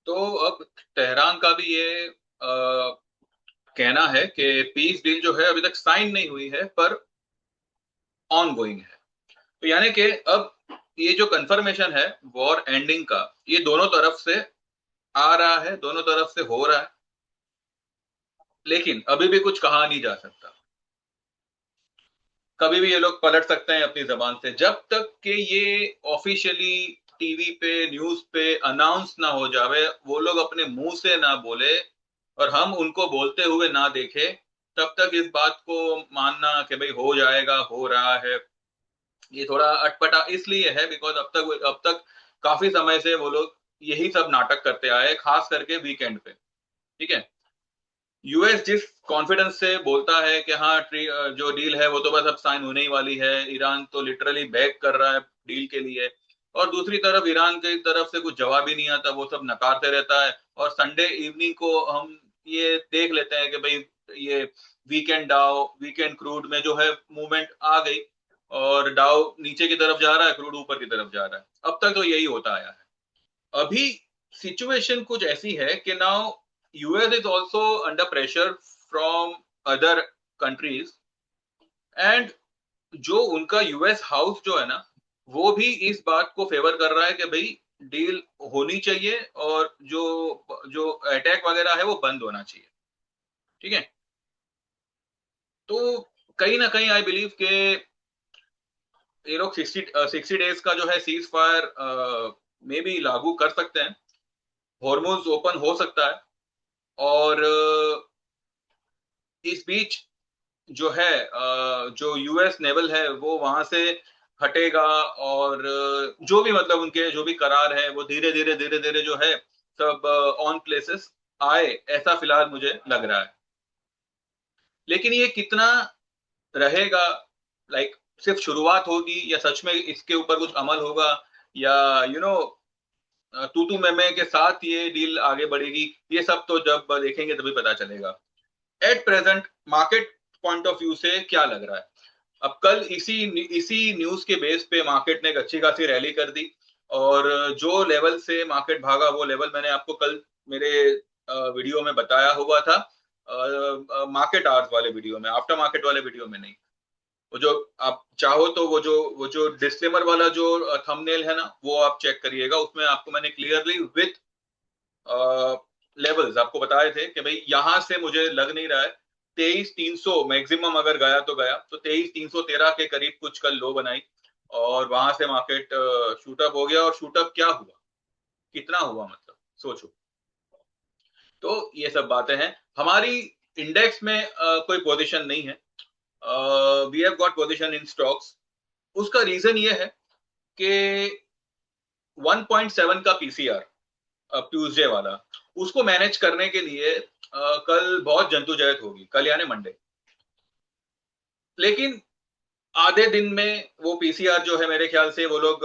तो अब तेहरान का भी ये कहना है कि पीस डील जो है अभी तक साइन नहीं हुई है, पर ऑन गोइंग है। तो यानी कि अब ये जो कंफर्मेशन है वॉर एंडिंग का, ये दोनों तरफ से आ रहा है, दोनों तरफ से हो रहा है, लेकिन अभी भी कुछ कहा नहीं जा सकता। कभी भी ये लोग पलट सकते हैं अपनी जबान से, जब तक कि ये ऑफिशियली टीवी पे न्यूज पे अनाउंस ना हो जावे, वो लोग अपने मुंह से ना बोले और हम उनको बोलते हुए ना देखे, तब तक इस बात को मानना कि भाई हो जाएगा, हो रहा है, ये थोड़ा अटपटा इसलिए है बिकॉज अब तक काफी समय से वो लोग यही सब नाटक करते आए, खास करके वीकेंड पे। ठीक है। यूएस जिस कॉन्फिडेंस से बोलता है कि हाँ जो डील है वो तो बस अब साइन होने ही वाली है, ईरान तो लिटरली बैक कर रहा है डील के लिए, और दूसरी तरफ ईरान की तरफ से कुछ जवाब ही नहीं आता, वो सब नकारते रहता है। और संडे इवनिंग को हम ये देख लेते हैं कि भाई ये वीकेंड क्रूड में जो है मूवमेंट आ गई, और डाउ नीचे की तरफ जा रहा है, क्रूड ऊपर की तरफ जा रहा है। अब तक तो यही होता आया है। अभी सिचुएशन कुछ ऐसी है कि now US is also under pressure from other countries, and जो उनका यूएस हाउस जो है ना, वो भी इस बात को फेवर कर रहा है कि भाई डील होनी चाहिए, और जो जो अटैक वगैरह है वो बंद होना चाहिए। ठीक है। तो कहीं ना कहीं आई बिलीव के ये लोग 60 डेज का जो है सीज फायर में भी लागू कर सकते हैं, हॉर्मोन्स ओपन हो सकता है, और इस बीच जो है जो यूएस नेवल है वो वहां से हटेगा, और जो भी मतलब उनके जो भी करार है वो धीरे धीरे जो है सब ऑन प्लेसेस आए, ऐसा फिलहाल मुझे लग रहा है। लेकिन ये कितना रहेगा, लाइक सिर्फ शुरुआत होगी या सच में इसके ऊपर कुछ अमल होगा, या तू तू मैं के साथ ये डील आगे बढ़ेगी, ये सब तो जब देखेंगे तभी पता चलेगा। At present market point of view से क्या लग रहा है? अब कल इसी इसी न्यूज के बेस पे मार्केट ने एक अच्छी खासी रैली कर दी, और जो लेवल से मार्केट भागा वो लेवल मैंने आपको कल मेरे वीडियो में बताया हुआ था, मार्केट आवर्स वाले वीडियो में, आफ्टर मार्केट वाले वीडियो में नहीं। वो जो आप चाहो तो वो जो डिस्क्लेमर वाला जो थंबनेल है ना, वो आप चेक करिएगा, उसमें आपको मैंने क्लियरली विथ लेवल्स आपको बताए थे कि भाई यहां से मुझे लग नहीं रहा है, 23,300 मैक्सिमम अगर गया तो गया, तो 23,313 के करीब कुछ कल लो बनाई, और वहां से मार्केट शूटअप हो गया। और शूटअप क्या हुआ, कितना हुआ, मतलब सोचो। तो ये सब बातें हैं। हमारी इंडेक्स में कोई पोजीशन नहीं है, we have got position in stocks. उसका रीजन ये है कि 1.7 का पीसीआर ट्यूसडे वाला, उसको मैनेज करने के लिए कल बहुत जंतुजहद होगी, कल यानी मंडे। लेकिन आधे दिन में वो पीसीआर जो है मेरे ख्याल से वो लोग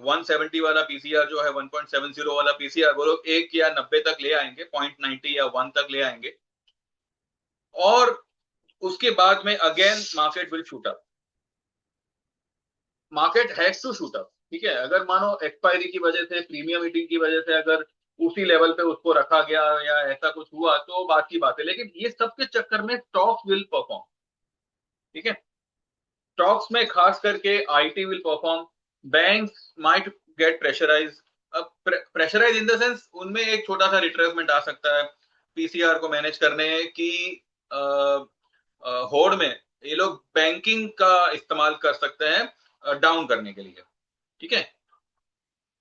170 वाला पीसीआर जो है, 1.70 वाला पीसीआर वो लोग 1 या 90 तक ले आएंगे, 0.90 या 1 तक ले आएंगे, और उसके बाद में again market will shoot up. Market has to shoot up. ठीक है, अगर मानो एक्सपायरी की वजह से, प्रीमियम मीटिंग की वजह से अगर उसी लेवल पे उसको रखा गया या ऐसा कुछ हुआ तो बात की बात है, लेकिन ये सब के चक्कर में स्टॉक्स विल परफॉर्म। ठीक है। स्टॉक्स में खास करके IT will perform, banks might get pressurise. अब प्रेशराइज इन द सेंस उनमें एक छोटा सा रिट्रेसमेंट आ सकता है पीसीआर को मैनेज करने की, होड़ में ये लोग बैंकिंग का इस्तेमाल कर सकते हैं डाउन करने के लिए। ठीक है।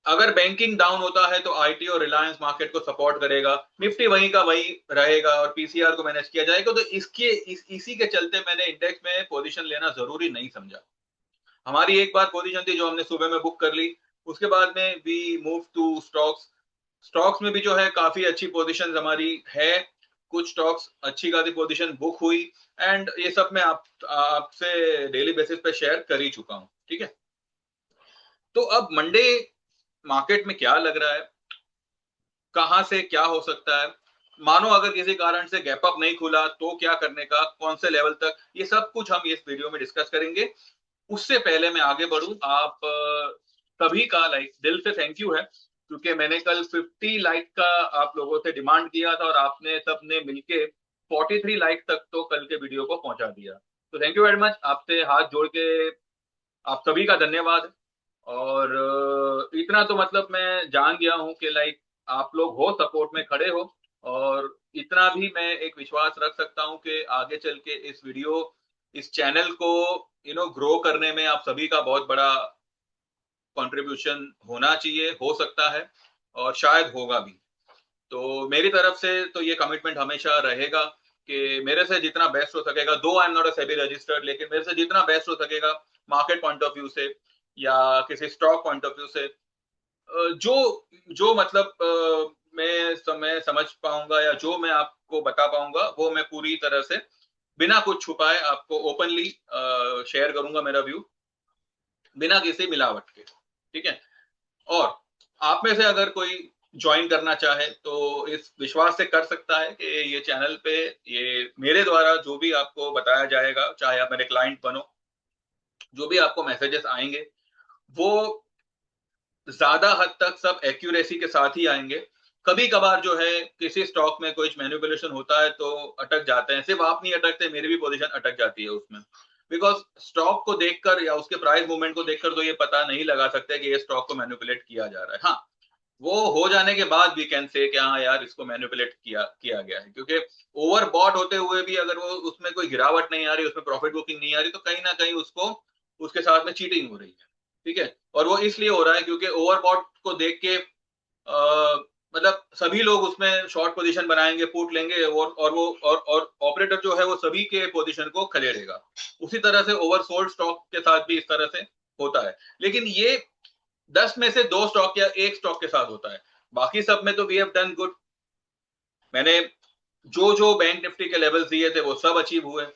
अगर बैंकिंग डाउन होता है तो आईटी और रिलायंस मार्केट को सपोर्ट करेगा, निफ्टी वहीं का वही रहेगा और पीसीआर को मैनेज किया जाएगा। तो इसी के चलते मैंने इंडेक्स में पोजीशन लेना जरूरी नहीं समझा। हमारी एक बार पोजीशन थी जो हमने सुबह में बुक कर ली, उसके बाद में we move to stocks. Stocks में भी जो है काफी अच्छी पोजीशन हमारी है, कुछ स्टॉक्स अच्छी खासी पोजीशन बुक हुई, एंड ये सब मैं आपसे डेली बेसिस पे शेयर कर ही चुका हूं। ठीक है। तो अब मंडे मार्केट में क्या लग रहा है, कहां से क्या हो सकता है, मानो अगर किसी कारण से गैप अप नहीं खुला तो क्या करने का, कौन से लेवल तक, ये सब कुछ हम इस वीडियो में डिस्कस करेंगे। उससे पहले मैं आगे बढ़ूं, आप सभी का लाइक दिल से थैंक यू है क्योंकि मैंने कल 50 लाइक का आप लोगों से डिमांड किया था और आपने सबने मिलके 43 लाइक तक तो कल के वीडियो को पहुंचा दिया। तो थैंक यू वेरी मच, आपसे हाथ जोड़ के आप सभी का धन्यवाद। और इतना तो मतलब मैं जान गया हूँ कि लाइक आप लोग हो, सपोर्ट में खड़े हो। और इतना भी मैं एक विश्वास रख सकता हूँ कि आगे चल के इस चैनल को ग्रो करने में आप सभी का बहुत बड़ा कंट्रीब्यूशन होना चाहिए, हो सकता है और शायद होगा भी। तो मेरी तरफ से तो ये कमिटमेंट हमेशा रहेगा कि मेरे से जितना बेस्ट हो सकेगा, दो I am not a SEBI registered, लेकिन मेरे से जितना बेस्ट हो सकेगा मार्केट पॉइंट ऑफ व्यू से या किसी स्टॉक पॉइंट ऑफ व्यू से, जो जो मतलब मैं समझ पाऊंगा या जो मैं आपको बता पाऊंगा वो मैं पूरी तरह से बिना कुछ छुपाए आपको ओपनली शेयर करूंगा, मेरा व्यू बिना किसी मिलावट के। ठीक है। और आप में से अगर कोई ज्वाइन करना चाहे तो इस विश्वास से कर सकता है कि ये चैनल पे ये मेरे द्वारा जो भी आपको बताया जाएगा, चाहे आप मेरे क्लाइंट बनो, जो भी आपको मैसेजेस आएंगे वो ज्यादा हद तक सब एक्यूरेसी के साथ ही आएंगे। कभी कभार जो है किसी स्टॉक में कुछ मैनिपुलेशन होता है तो अटक जाते हैं, सिर्फ आप नहीं अटकते, मेरी भी पोजीशन अटक जाती है उसमें। बिकॉज स्टॉक को देखकर या उसके प्राइस मूवमेंट को देखकर तो ये पता नहीं लगा सकते कि ये स्टॉक को मैनिपुलेट किया जा रहा है। हाँ, वो हो जाने के बाद वी कैन से कि हाँ यार इसको मैनिपुलेट किया किया गया है, क्योंकि ओवर बॉट होते हुए भी अगर वो उसमें कोई गिरावट नहीं आ रही, उसमें प्रॉफिट बुकिंग नहीं आ रही, तो कहीं ना कहीं उसको उसके साथ में चीटिंग हो रही है। ठीक है। और वो इसलिए हो रहा है क्योंकि ओवर बॉट को देख के मतलब सभी लोग उसमें शॉर्ट पोजीशन बनाएंगे, पुट लेंगे और ऑपरेटर जो है वो सभी के पोजीशन को खदेड़ेगा। उसी तरह से ओवरसोल्ड स्टॉक के साथ भी इस तरह से होता है। लेकिन ये 10 में से 2 स्टॉक या 1 स्टॉक के साथ होता है, बाकी सब में तो वी हैव डन गुड। मैंने जो जो बैंक निफ्टी के लेवल्स दिए थे वो सब अचीव हुए,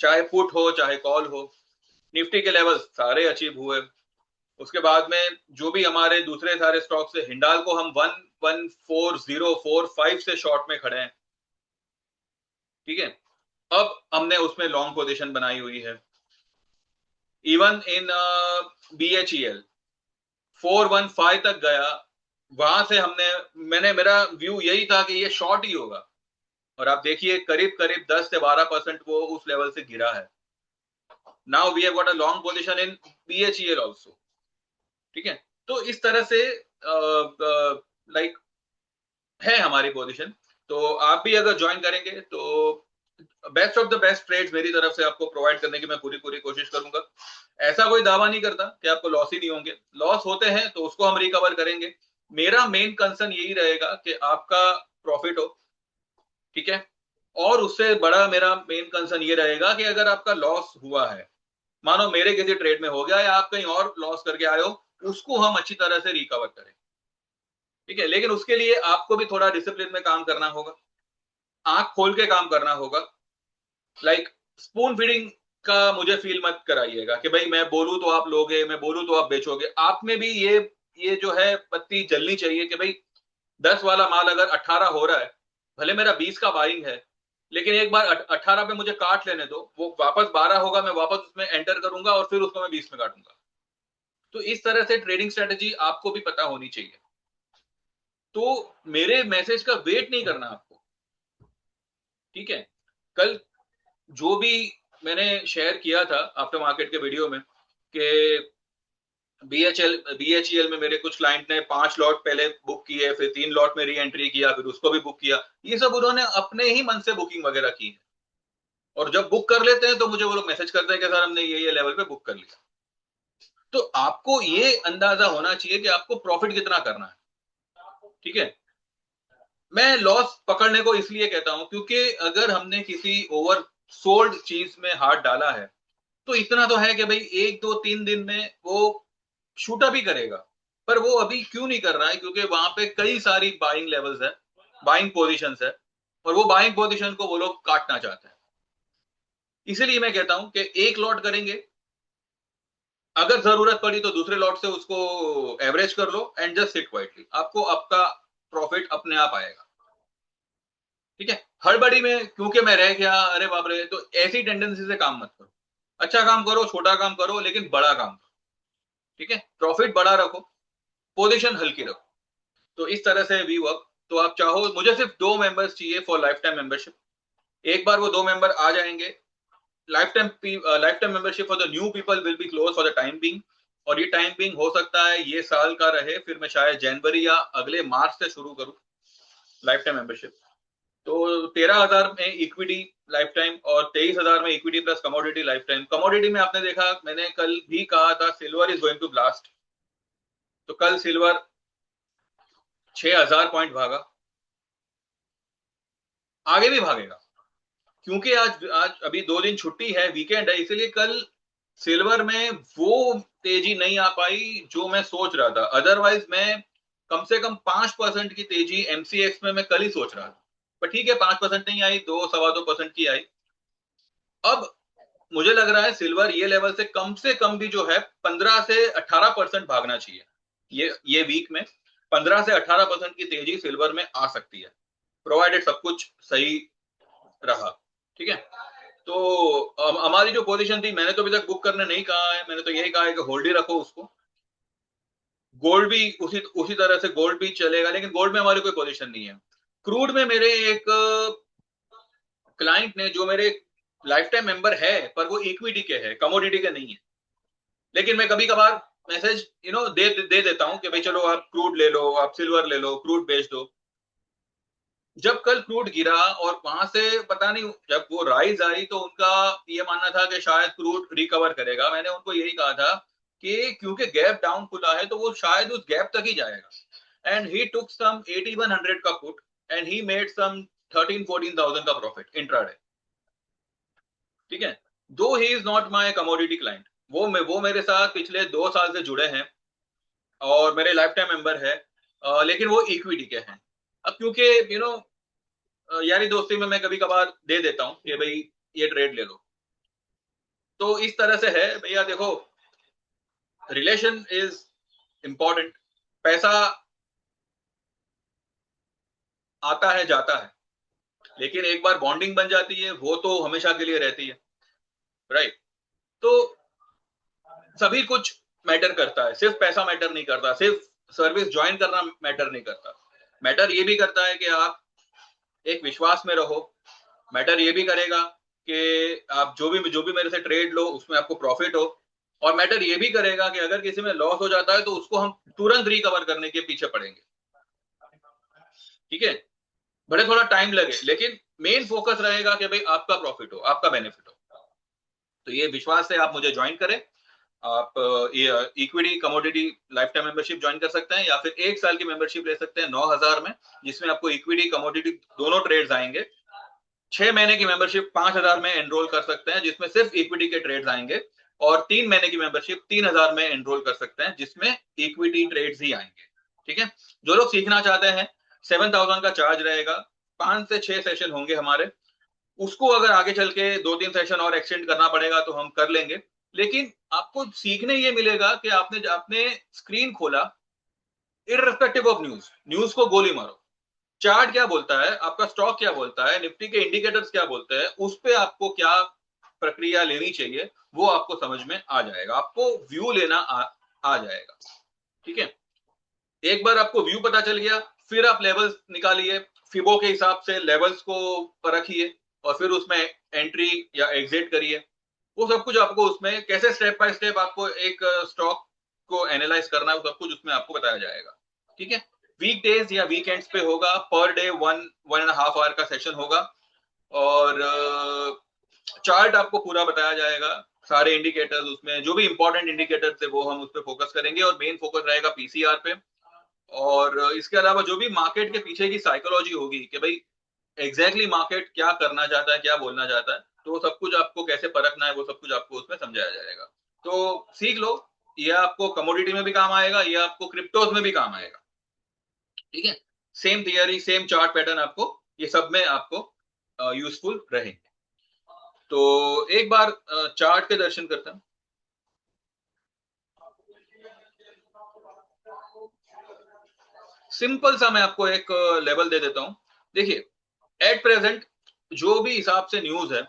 चाहे पुट हो चाहे कॉल हो। निफ्टी के लेवल्स सारे अचीव हुए। उसके बाद में जो भी हमारे दूसरे सारे स्टॉक से, हिंडाल को हम 114,045 से शॉर्ट में खड़े हैं। ठीक है। अब हमने उसमें लॉन्ग पोजीशन बनाई हुई है। इवन इन BHEL 415 तक गया, वहां से मैंने मेरा व्यू यही था कि ये शॉर्ट ही होगा, और आप देखिए करीब करीब 10 से 12% वो उस लेवल से गिरा है। Now we have got a long position in BHEL also. ठीक है। तो इस तरह से लाइक है हमारी पोजीशन। तो आप भी अगर ज्वाइन करेंगे तो best of the best trades मेरी तरफ से आपको प्रोवाइड करने की मैं पूरी पूरी कोशिश करूंगा। ऐसा कोई दावा नहीं करता कि आपको लॉस ही नहीं होंगे, लॉस होते हैं तो उसको हम रिकवर करेंगे। मेरा मेन कंसर्न यही रहेगा कि आपका प्रॉफिट हो। ठीक है। और उससे बड़ा मेरा मेन कंसर्न ये रहेगा कि अगर आपका लॉस हुआ है, मानो मेरे किसी ट्रेड में हो गया या आप कहीं और लॉस करके आए हो, उसको हम अच्छी तरह से रिकवर करें। ठीक है। लेकिन उसके लिए आपको भी थोड़ा डिसिप्लिन में काम करना होगा, आंख खोल के काम करना होगा। लाइक स्पून फीडिंग का मुझे फील मत कराइएगा कि भाई मैं बोलूं तो आप लोगे, मैं बोलूं तो आप बेचोगे। आप में भी ये जो है पत्ती जलनी चाहिए कि भाई 10 वाला माल अगर 18 हो रहा है, भले मेरा 20 का बाइंग है, लेकिन एक बार 18 पे मुझे काट लेने दो, वो वापस 12 होगा, मैं वापस उसमें एंटर करूंगा और फिर उसको मैं 20 में काटूंगा। तो इस तरह से ट्रेडिंग स्ट्रेटेजी आपको भी पता होनी चाहिए। तो मेरे मैसेज का वेट नहीं करना आपको। ठीक है। कल जो भी मैंने शेयर किया था आफ्टर मार्केट के वीडियो में कि BHEL में मेरे कुछ क्लाइंट ने 5 लॉट पहले बुक किए, फिर 3 लॉट में री एंट्री किया, फिर उसको भी बुक किया। ये सब उन्होंने अपने ही मन से बुकिंग वगैरह की है। और जब बुक कर लेते हैं तो मुझे वो लोग मैसेज करते हैं कि सर हमने ये लेवल पे बुक कर लिया। तो आपको ये अंदाजा होना चाहिए कि आपको प्रॉफिट कितना करना है। ठीक है। मैं लॉस पकड़ने को इसलिए कहता हूं क्योंकि अगर हमने किसी ओवर सोल्ड चीज में हाथ डाला है तो इतना तो है कि भाई 1 2 3 दिन में वो शूट अप ही करेगा। पर वो अभी क्यों नहीं कर रहा है? क्योंकि वहां पे कई सारी बाइंग लेवल्स है, बाइंग पोजीशंस है, और वो बाइंग पोजीशन को वो लोग काटना चाहते हैं। इसीलिए मैं कहता हूं कि एक लॉट करेंगे, अगर जरूरत पड़ी तो दूसरे लॉट से उसको एवरेज कर लो एंड जस्ट सिट क्वाइटली, आपको आपका प्रॉफिट अपने आप आएगा। ठीक है। हड़बड़ी में क्योंकि मैं रह गया, अरे बाप रे, तो ऐसी टेंडेंसी से काम मत करो। अच्छा काम करो, छोटा काम करो, लेकिन बड़ा काम करो। ठीक है। प्रॉफिट बड़ा रखो, पोजीशन हल्की रखो। तो इस तरह से वी वर्क। तो आप चाहो, मुझे सिर्फ 2 मेंबर्स चाहिए फॉर लाइफ टाइम मेंबरशिप। एक बार वो 2 मेंबर आ जाएंगे, life time membership for the new people will be close for the time being. और ये टाइम बीइंग हो सकता है ये साल का रहे, फिर मैं शायद जनवरी या अगले मार्च से शुरू करूं लाइफ टाइम मेंबरशिप। तो 13,000 में इक्विटी लाइफ टाइम और 23,000 में equity plus commodity life time. Commodity में आपने देखा, मैंने कल भी कहा था silver is going to blast. तो कल सिल्वर 6,000 पॉइंट भागा, आगे भी भागेगा, क्योंकि आज आज अभी 2 दिन छुट्टी है, वीकेंड है, इसीलिए कल सिल्वर में वो तेजी नहीं आ पाई जो मैं सोच रहा था। अदरवाइज मैं कम से कम 5% की तेजी एमसीएक्स में मैं कल ही सोच रहा था, पर ठीक है 5% नहीं आई, 2 सवा 2% की आई। अब मुझे लग रहा है सिल्वर ये लेवल से कम भी जो है 15 से 18% भागना चाहिए। ये वीक में 15 से 18% की तेजी सिल्वर में आ सकती है, प्रोवाइडेड सब कुछ सही रहा। ठीक है, तो हमारी जो पोजीशन थी, मैंने तो अभी तक बुक करने नहीं कहा है, मैंने तो यही कहा है कि होल्ड ही रखो उसको। गोल्ड भी उसी उसी तरह से गोल्ड भी चलेगा, लेकिन गोल्ड में हमारी कोई पोजीशन नहीं है। क्रूड में मेरे एक क्लाइंट ने, जो मेरे लाइफ टाइम मेंबर है पर वो इक्विटी के है, कमोडिटी के नहीं है, लेकिन मैं कभी कभार मैसेज दे देता हूं कि भाई चलो आप क्रूड ले लो, आप सिल्वर ले लो, क्रूड बेच दो। जब कल क्रूड गिरा और वहां से पता नहीं, जब वो राइज आई तो उनका ये मानना था कि शायद क्रूड रिकवर करेगा। मैंने उनको यही कहा था कि क्योंकि गैप डाउन खुला है तो वो शायद उस गैप तक ही जाएगा। एंड ही टुक सम 8100 का put and he made some 13-14,000 का प्रॉफिट इंट्राडे। ठीक है, though he is not my commodity client, वो मेरे साथ पिछले 2 साल से जुड़े हैं और मेरे लाइफ टाइम मेंबर है, लेकिन वो इक्विटी के हैं। अब क्योंकि यारी दोस्ती में मैं कभी कभार दे देता हूं कि भाई ये ट्रेड ले लो। तो इस तरह से है भैया, देखो रिलेशन इज इंपॉर्टेंट। पैसा आता है जाता है, लेकिन एक बार बॉन्डिंग बन जाती है वो तो हमेशा के लिए रहती है, राइट। तो सभी कुछ मैटर करता है, सिर्फ पैसा मैटर नहीं करता, सिर्फ सर्विस ज्वाइन करना मैटर नहीं करता। मैटर ये भी करता है कि आप एक विश्वास में रहो। मैटर ये भी करेगा कि आप जो भी मेरे से ट्रेड लो उसमें आपको प्रॉफिट हो। और मैटर ये भी करेगा कि अगर किसी में लॉस हो जाता है तो उसको हम तुरंत रिकवर करने के पीछे पड़ेंगे। ठीक है, भले थोड़ा टाइम लगे, लेकिन मेन फोकस रहेगा कि भाई आपका प्रॉफिट हो, आपका बेनिफिट हो। तो ये विश्वास से आप मुझे ज्वाइन करें। आप ये equity commodity life time membership join कर सकते हैं, या फिर 1 साल की मेंबरशिप ले सकते हैं 9,000 में, जिसमें आपको इक्विटी कमोडिटी दोनों ट्रेड्स आएंगे। 6 महीने की मेंबरशिप 5,000 में एनरोल कर सकते हैं, जिसमें सिर्फ इक्विटी के ट्रेड्स आएंगे। और 3 महीने की मेंबरशिप 3,000 में एनरोल कर सकते हैं, जिसमें इक्विटी ट्रेड्स ही आएंगे। ठीक है, जो लोग सीखना चाहते हैं 7,000 का चार्ज रहेगा, 5 से 6 सेशन होंगे हमारे। उसको अगर आगे चल के 2-3 सेशन और एक्सटेंड करना पड़ेगा तो हम कर लेंगे, लेकिन आपको सीखने ये मिलेगा कि आपने स्क्रीन खोला, इररिस्पेक्टिव ऑफ न्यूज को गोली मारो। चार्ट क्या बोलता है, आपका स्टॉक क्या बोलता है, निफ्टी के इंडिकेटर्स क्या बोलते हैं, उस पे आपको क्या प्रक्रिया लेनी चाहिए वो आपको समझ में आ जाएगा, आपको व्यू लेना आ जाएगा। ठीक है, एक बार आपको व्यू पता चल गया, फिर आप लेवल्स निकालिए, फिबो के हिसाब से लेवल्स को परखिए और फिर उसमें एंट्री या एग्जिट करिए। वो सब कुछ आपको उसमें कैसे स्टेप बाय स्टेप आपको एक स्टॉक को एनालाइज करना है, वो सब कुछ उसमें आपको बताया जाएगा। ठीक है, वीक डेज या वीकेंड्स पे होगा, पर डे 1-1.5 आवर का सेशन होगा। और चार्ट आपको पूरा बताया जाएगा, सारे इंडिकेटर्स, उसमें जो भी इंपॉर्टेंट इंडिकेटर्स है वो हम उस पर फोकस करेंगे और मेन फोकस रहेगा पीसीआर पे। और इसके अलावा जो भी मार्केट के पीछे की साइकोलॉजी होगी कि भाई एग्जैक्टली मार्केट क्या करना चाहता है, क्या बोलना चाहता है, तो वो सब कुछ आपको कैसे परखना है वो सब कुछ आपको उसमें समझाया जाएगा। तो सीख लो, ये आपको कमोडिटी में भी काम आएगा, ये आपको क्रिप्टोज में भी काम आएगा। ठीक है, same theory same chart pattern आपको ये सब में आपको यूजफुल रहेंगे। तो एक बार चार्ट के दर्शन करते हैं। सिंपल सा मैं आपको एक लेवल दे देता हूं। देखिए, एट प्रेजेंट जो भी हिसाब से न्यूज है,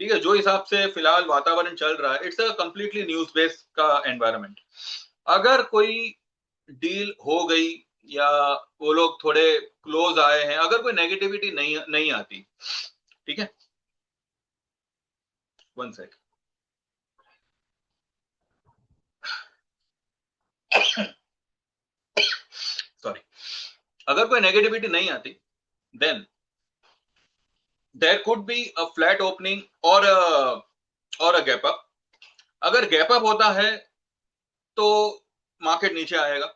ठीक है, जो हिसाब से फिलहाल वातावरण चल रहा है, it's a completely news based का एनवायरनमेंट। अगर कोई डील हो गई या वो लोग थोड़े क्लोज आए हैं, अगर कोई नेगेटिविटी नहीं नहीं आती, ठीक है, 1 सेकंड, सॉरी, अगर कोई नेगेटिविटी नहीं आती, then there could be a flat opening और अ गैप अप। अगर गैप अप होता है तो मार्केट नीचे आएगा,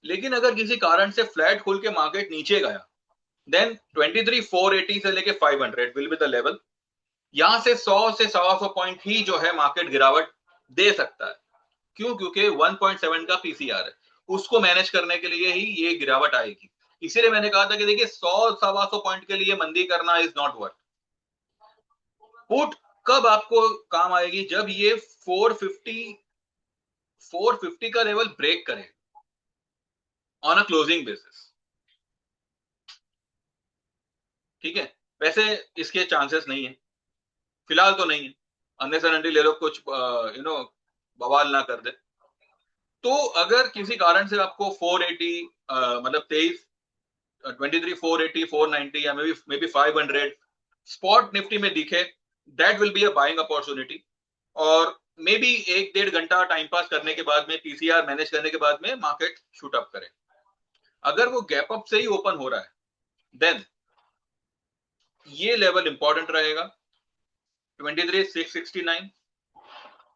लेकिन अगर किसी कारण से फ्लैट खुल के मार्केट नीचे गया, देन 23,480 से लेके 500 विल बी द लेवल। यहां से 100 से 125 पॉइंट ही जो है मार्केट गिरावट दे सकता है। क्यों? क्योंकि 1.7 का पीसीआर है, उसको मैनेज करने के लिए ही ये गिरावट आएगी। इसीलिए मैंने कहा था कि देखिए 100-125 पॉइंट के लिए मंदी करना इज नॉट वर्थ। पुट कब आपको काम आएगी? जब ये 450 का लेवल ब्रेक करे ऑन अ क्लोजिंग बेसिस, ठीक है। वैसे इसके चांसेस नहीं है, फिलहाल तो नहीं है, अननेसेसरी ले लो कुछ बवाल ना कर दे। तो अगर किसी कारण से आपको 480 मतलब 23 23 480 490 या मे बी 500 स्पॉट निफ्टी में दिखे, that will be a buying opportunity. और मे बी 1-1.5 घंटा टाइम पास करने के बाद में, पीसीआर मैनेज करने के बाद में मार्केट शूट अप करे। अगर वो गैप अप से ही ओपन हो रहा है, देन ये लेवल इंपॉर्टेंट रहेगा 23,669।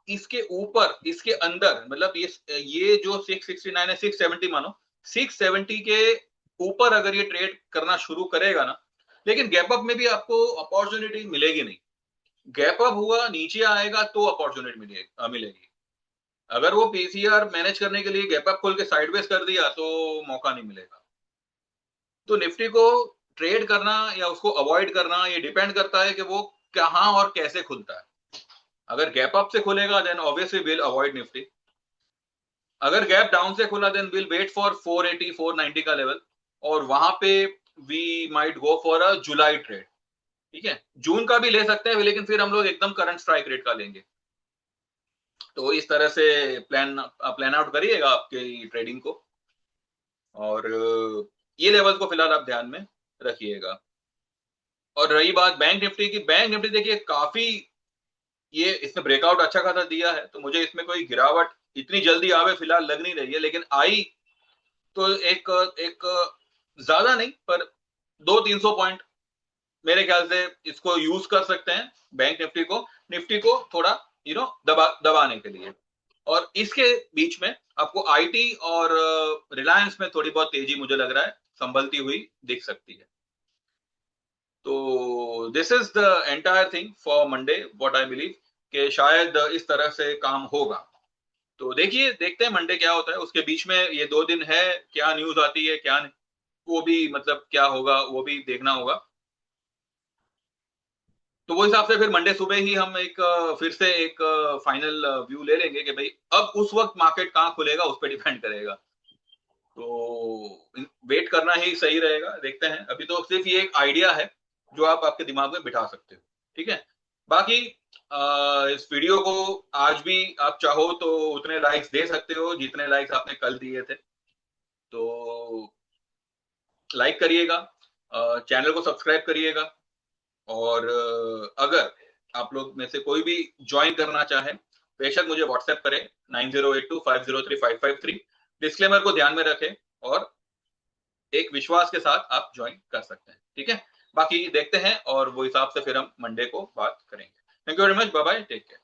इसके ऊपर, इसके अंदर, मतलब ये जो 669 है, 670 मानो, 670 के ऊपर अगर ये ट्रेड करना शुरू करेगा ना, लेकिन गैप अप में भी आपको अपॉर्चुनिटी मिलेगी नहीं। गैप अप हुआ, नीचे आएगा तो अपॉर्चुनिटी मिलेगी। अगर वो पीसीआर मैनेज करने के लिए गैप अप खोल के साइडवेज कर दिया तो मौका नहीं मिलेगा। तो निफ्टी को ट्रेड करना या उसको अवॉइड करना, ये डिपेंड करता है कि वो कहां और कैसे खुलता है। अगर गैप अप से खुलेगा, then obviously will avoid Nifty. अगर गैप डाउन से खुला, देन विल वेट फॉर 480 490 का लेवल, और वहां पे we might go for a July trade, ठीक है। जून का भी ले सकते हैं, लेकिन फिर हम लोग एकदम करंट स्ट्राइक रेट का लेंगे। तो इस तरह से प्लान आउट करिएगा आपके ट्रेडिंग को, और ये लेवल को फिलहाल आप ध्यान में रखिएगा। और रही बात बैंक निफ्टी की, बैंक निफ्टी देखिए काफी, ये इसने ब्रेकआउट अच्छा खासा दिया है, तो मुझे इसमें कोई गिरावट इतनी जल्दी आवे फिलहाल लग नहीं रही है, लेकिन आई तो एक एक ज्यादा नहीं, पर 200-300 पॉइंट मेरे ख्याल से इसको यूज कर सकते हैं, बैंक निफ्टी को थोड़ा दबाने के लिए। और इसके बीच में आपको आईटी और रिलायंस में थोड़ी बहुत तेजी मुझे लग रहा है संभलती हुई दिख सकती है। तो this is the entire thing for Monday, what I believe कि शायद इस तरह से काम होगा। तो देखते हैं मंडे क्या होता है। उसके बीच में ये 2 दिन है, क्या न्यूज आती है क्या नहीं, वो भी मतलब क्या होगा वो भी देखना होगा। तो वो हिसाब से फिर मंडे सुबह ही हम फिर से एक फाइनल व्यू ले लेंगे कि भाई अब उस वक्त मार्केट कहाँ खुलेगा, उस पर डिपेंड करेगा। तो वेट करना ही सही रहेगा, देखते हैं। अभी तो सिर्फ ये एक आइडिया है जो आप आपके दिमाग में बिठा सकते हो, ठीक है। बाकी इस वीडियो को आज भी आप चाहो तो उतने लाइक्स दे सकते हो जितने लाइक्स आपने कल दिए थे। तो लाइक करिएगा, चैनल को सब्सक्राइब करिएगा, और अगर आप लोग में से कोई भी ज्वाइन करना चाहे, बेशक मुझे व्हाट्सएप करें 9082503553। डिस्क्लेमर को ध्यान में रखें और एक विश्वास के साथ आप ज्वाइन कर सकते हैं, ठीक है। बाकी देखते हैं और वो हिसाब से फिर हम मंडे को बात करेंगे। Thank you very much, bye bye, take care.